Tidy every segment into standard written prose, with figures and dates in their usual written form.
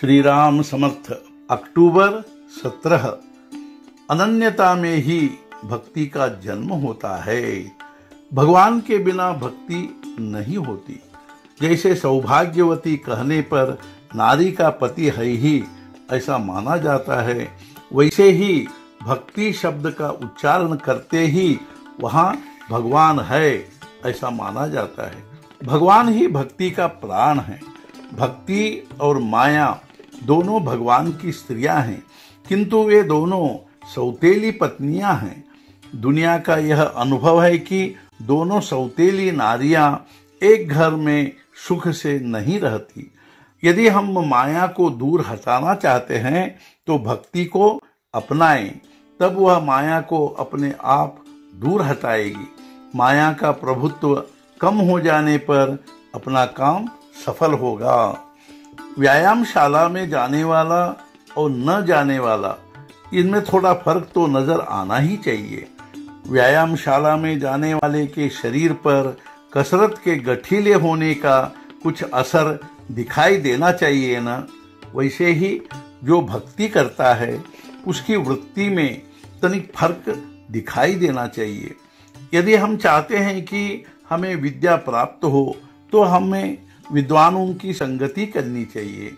श्री राम समर्थ। अक्टूबर 17। अनन्यता में ही भक्ति का जन्म होता है। भगवान के बिना भक्ति नहीं होती। जैसे सौभाग्यवती कहने पर नारी का पति है ही ऐसा माना जाता है, वैसे ही भक्ति शब्द का उच्चारण करते ही वहाँ भगवान है ऐसा माना जाता है। भगवान ही भक्ति का प्राण है। भक्ति और माया दोनों भगवान की स्त्रियां हैं, किंतु वे दोनों सौतेली पत्नियां हैं। दुनिया का यह अनुभव है कि दोनों सौतेली नारियां एक घर में सुख से नहीं रहती। यदि हम माया को दूर हटाना चाहते हैं तो भक्ति को अपनाएं, तब वह माया को अपने आप दूर हटाएगी। माया का प्रभुत्व कम हो जाने पर अपना काम सफल होगा। व्यायामशाला में जाने वाला और न जाने वाला, इनमें थोड़ा फर्क तो नजर आना ही चाहिए। व्यायामशाला में जाने वाले के शरीर पर कसरत के गठीले होने का कुछ असर दिखाई देना चाहिए ना। वैसे ही जो भक्ति करता है उसकी वृत्ति में तनिक फर्क दिखाई देना चाहिए। यदि हम चाहते हैं कि हमें विद्या प्राप्त हो तो हमें विद्वानों की संगति करनी चाहिए।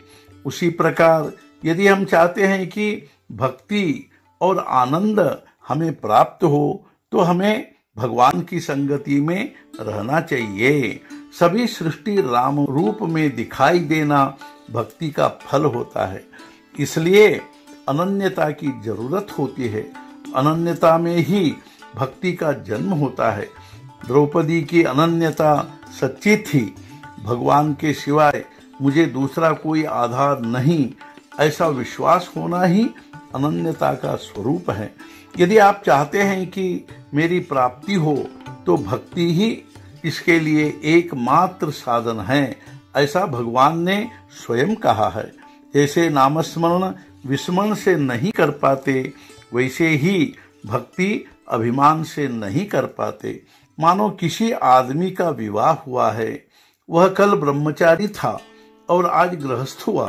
उसी प्रकार यदि हम चाहते हैं कि भक्ति और आनंद हमें प्राप्त हो तो हमें भगवान की संगति में रहना चाहिए। सभी सृष्टि राम रूप में दिखाई देना भक्ति का फल होता है। इसलिए अनन्यता की जरूरत होती है। अनन्यता में ही भक्ति का जन्म होता है। द्रौपदी की अनन्यता सच्ची थी। भगवान के सिवाय मुझे दूसरा कोई आधार नहीं, ऐसा विश्वास होना ही अनन्यता का स्वरूप है। यदि आप चाहते हैं कि मेरी प्राप्ति हो तो भक्ति ही इसके लिए एकमात्र साधन है, ऐसा भगवान ने स्वयं कहा है। जैसे नामस्मरण विस्मरण से नहीं कर पाते, वैसे ही भक्ति अभिमान से नहीं कर पाते। मानो किसी आदमी का विवाह हुआ है, वह कल ब्रह्मचारी था और आज गृहस्थ हुआ,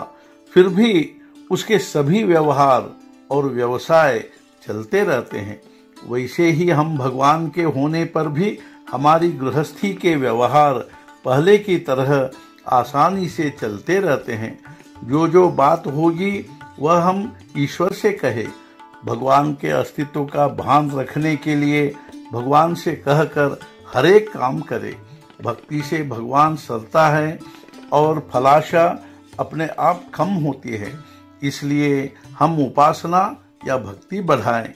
फिर भी उसके सभी व्यवहार और व्यवसाय चलते रहते हैं। वैसे ही हम भगवान के होने पर भी हमारी गृहस्थी के व्यवहार पहले की तरह आसानी से चलते रहते हैं। जो बात होगी वह हम ईश्वर से कहे। भगवान के अस्तित्व का भान रखने के लिए भगवान से कहकर हर एक काम करे। भक्ति से भगवान सरता है और फलाशा अपने आप कम होती है। इसलिए हम उपासना या भक्ति बढ़ाएं।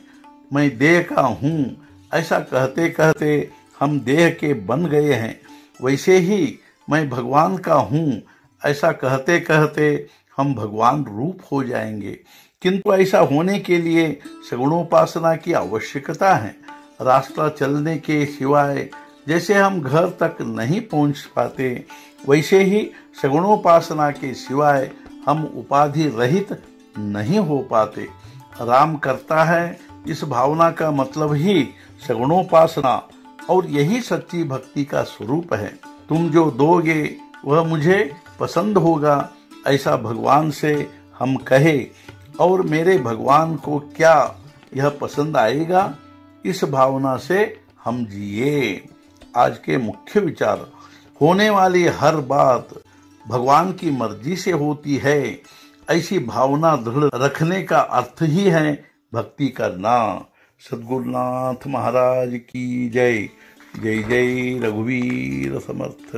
मैं देह का हूँ, ऐसा कहते कहते हम देह के बन गए हैं। वैसे ही मैं भगवान का हूँ, ऐसा कहते कहते हम भगवान रूप हो जाएंगे। किंतु ऐसा होने के लिए सगुणोपासना की आवश्यकता है। रास्ता चलने के सिवाय जैसे हम घर तक नहीं पहुंच पाते, वैसे ही सगुणोपासना के सिवाय हम उपाधि रहित नहीं हो पाते। राम करता है, इस भावना का मतलब ही सगुणोपासना, और यही सच्ची भक्ति का स्वरूप है। तुम जो दोगे वह मुझे पसंद होगा, ऐसा भगवान से हम कहे, और मेरे भगवान को क्या यह पसंद आएगा, इस भावना से हम जिए। आज के मुख्य विचार: होने वाली हर बात भगवान की मर्जी से होती है, ऐसी भावना दृढ़ रखने का अर्थ ही है भक्ति करना। सद्गुरुनाथ महाराज की जय। जय जय रघुवीर समर्थ।